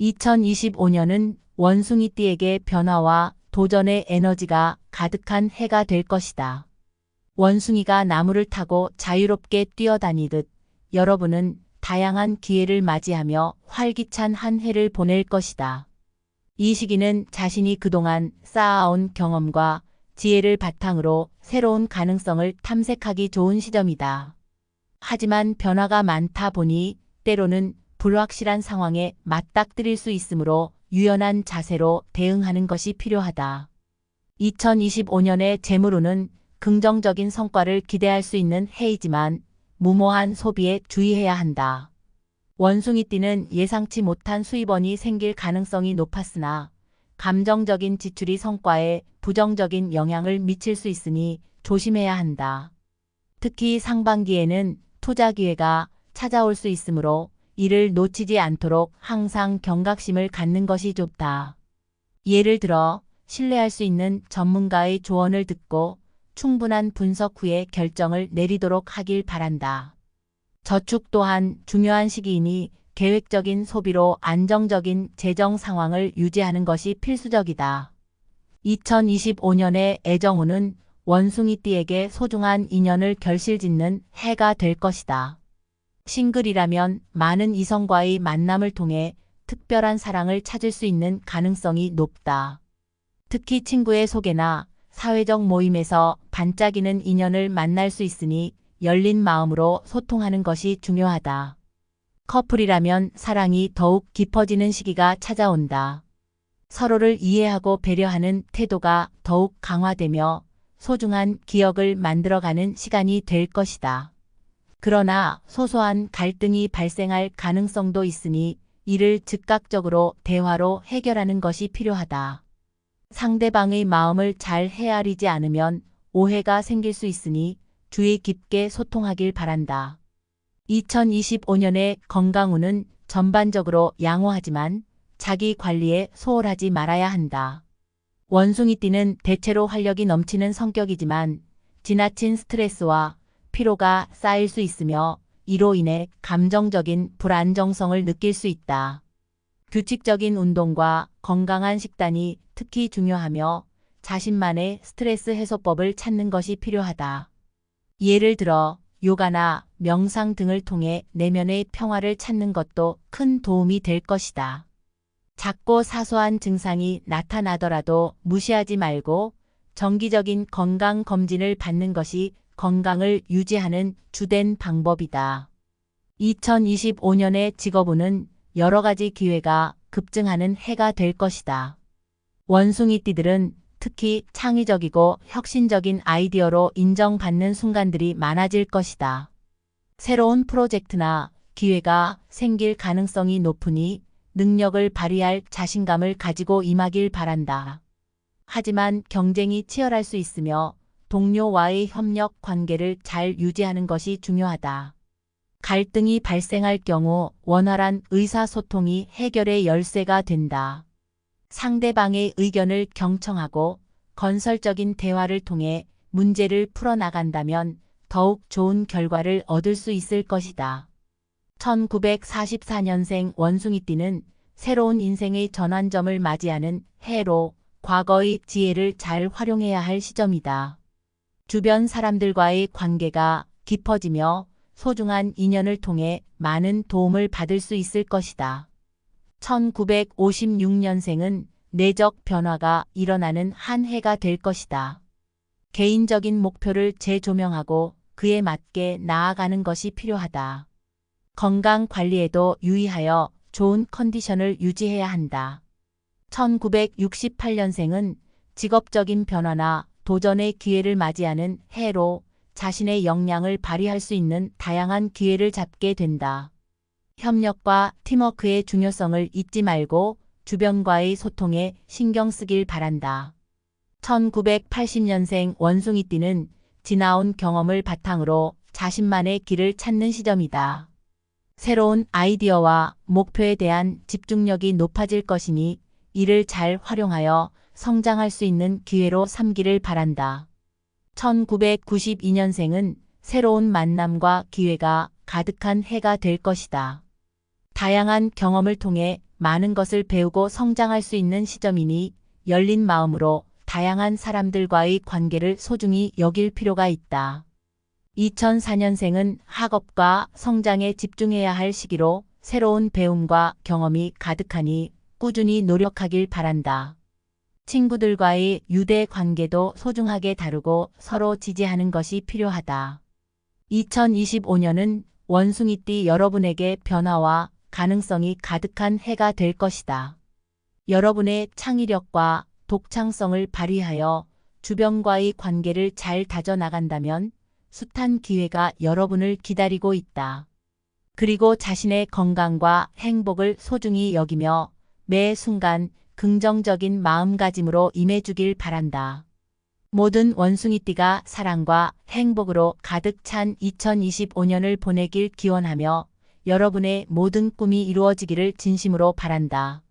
2025년은 원숭이띠에게 변화와 도전의 에너지가 가득한 해가 될 것이다. 원숭이가 나무를 타고 자유롭게 뛰어다니듯 여러분은 다양한 기회를 맞이하며 활기찬 한 해를 보낼 것이다. 이 시기는 자신이 그동안 쌓아온 경험과 지혜를 바탕으로 새로운 가능성을 탐색하기 좋은 시점이다. 하지만 변화가 많다 보니 때로는 불확실한 상황에 맞닥뜨릴 수 있으므로 유연한 자세로 대응하는 것이 필요하다. 2025년의 재물운은 긍정적인 성과를 기대할 수 있는 해이지만 무모한 소비에 주의해야 한다. 원숭이띠는 예상치 못한 수입원이 생길 가능성이 높았으나 감정적인 지출이 성과에 부정적인 영향을 미칠 수 있으니 조심해야 한다. 특히 상반기에는 투자 기회가 찾아올 수 있으므로 이를 놓치지 않도록 항상 경각심을 갖는 것이 좋다. 예를 들어 신뢰할 수 있는 전문가의 조언을 듣고 충분한 분석 후에 결정을 내리도록 하길 바란다. 저축 또한 중요한 시기이니 계획적인 소비로 안정적인 재정 상황을 유지하는 것이 필수적이다. 2025년의 애정운은 원숭이띠에게 소중한 인연을 결실짓는 해가 될 것이다. 싱글이라면 많은 이성과의 만남을 통해 특별한 사랑을 찾을 수 있는 가능성이 높다. 특히 친구의 소개나 사회적 모임에서 반짝이는 인연을 만날 수 있으니 열린 마음으로 소통하는 것이 중요하다. 커플이라면 사랑이 더욱 깊어지는 시기가 찾아온다. 서로를 이해하고 배려하는 태도가 더욱 강화되며 소중한 기억을 만들어가는 시간이 될 것이다. 그러나 소소한 갈등이 발생할 가능성도 있으니 이를 즉각적으로 대화로 해결하는 것이 필요하다. 상대방의 마음을 잘 헤아리지 않으면 오해가 생길 수 있으니 주의 깊게 소통하길 바란다. 2025년의 건강운은 전반적으로 양호하지만 자기 관리에 소홀하지 말아야 한다. 원숭이띠는 대체로 활력이 넘치는 성격이지만 지나친 스트레스와 피로가 쌓일 수 있으며 이로 인해 감정적인 불안정성을 느낄 수 있다. 규칙적인 운동과 건강한 식단이 특히 중요하며 자신만의 스트레스 해소법을 찾는 것이 필요하다. 예를 들어 요가나 명상 등을 통해 내면의 평화를 찾는 것도 큰 도움이 될 것이다. 작고 사소한 증상이 나타나더라도 무시하지 말고 정기적인 건강 검진을 받는 것이 건강을 유지하는 주된 방법이다. 2025년의 직업운은 여러 가지 기회가 급증하는 해가 될 것이다. 원숭이띠들은 특히 창의적이고 혁신적인 아이디어로 인정받는 순간들이 많아질 것이다. 새로운 프로젝트나 기회가 생길 가능성이 높으니 능력을 발휘할 자신감을 가지고 임하길 바란다. 하지만 경쟁이 치열할 수 있으며 동료와의 협력 관계를 잘 유지하는 것이 중요하다. 갈등이 발생할 경우 원활한 의사소통이 해결의 열쇠가 된다. 상대방의 의견을 경청하고 건설적인 대화를 통해 문제를 풀어나간다면 더욱 좋은 결과를 얻을 수 있을 것이다. 1944년생 원숭이띠는 새로운 인생의 전환점을 맞이하는 해로 과거의 지혜를 잘 활용해야 할 시점이다. 주변 사람들과의 관계가 깊어지며 소중한 인연을 통해 많은 도움을 받을 수 있을 것이다. 1956년생은 내적 변화가 일어나는 한 해가 될 것이다. 개인적인 목표를 재조명하고 그에 맞게 나아가는 것이 필요하다. 건강 관리에도 유의하여 좋은 컨디션을 유지해야 한다. 1968년생은 직업적인 변화나 도전의 기회를 맞이하는 해로 자신의 역량을 발휘할 수 있는 다양한 기회를 잡게 된다. 협력과 팀워크의 중요성을 잊지 말고 주변과의 소통에 신경 쓰길 바란다. 1980년생 원숭이띠는 지나온 경험을 바탕으로 자신만의 길을 찾는 시점이다. 새로운 아이디어와 목표에 대한 집중력이 높아질 것이니 이를 잘 활용하여 성장할 수 있는 기회로 삼기를 바란다. 1992년생은 새로운 만남과 기회가 가득한 해가 될 것이다. 다양한 경험을 통해 많은 것을 배우고 성장할 수 있는 시점이니 열린 마음으로 다양한 사람들과의 관계를 소중히 여길 필요가 있다. 2004년생은 학업과 성장에 집중해야 할 시기로 새로운 배움과 경험이 가득하니 꾸준히 노력하길 바란다. 친구들과의 유대 관계도 소중하게 다루고 서로 지지하는 것이 필요하다. 2025년은 원숭이띠 여러분에게 변화와 가능성이 가득한 해가 될 것이다. 여러분의 창의력과 독창성을 발휘하여 주변과의 관계를 잘 다져나간다면 숱한 기회가 여러분을 기다리고 있다. 그리고 자신의 건강과 행복을 소중히 여기며 매 순간 긍정적인 마음가짐으로 임해주길 바란다. 모든 원숭이띠가 사랑과 행복으로 가득 찬 2025년을 보내길 기원하며 여러분의 모든 꿈이 이루어지기를 진심으로 바란다.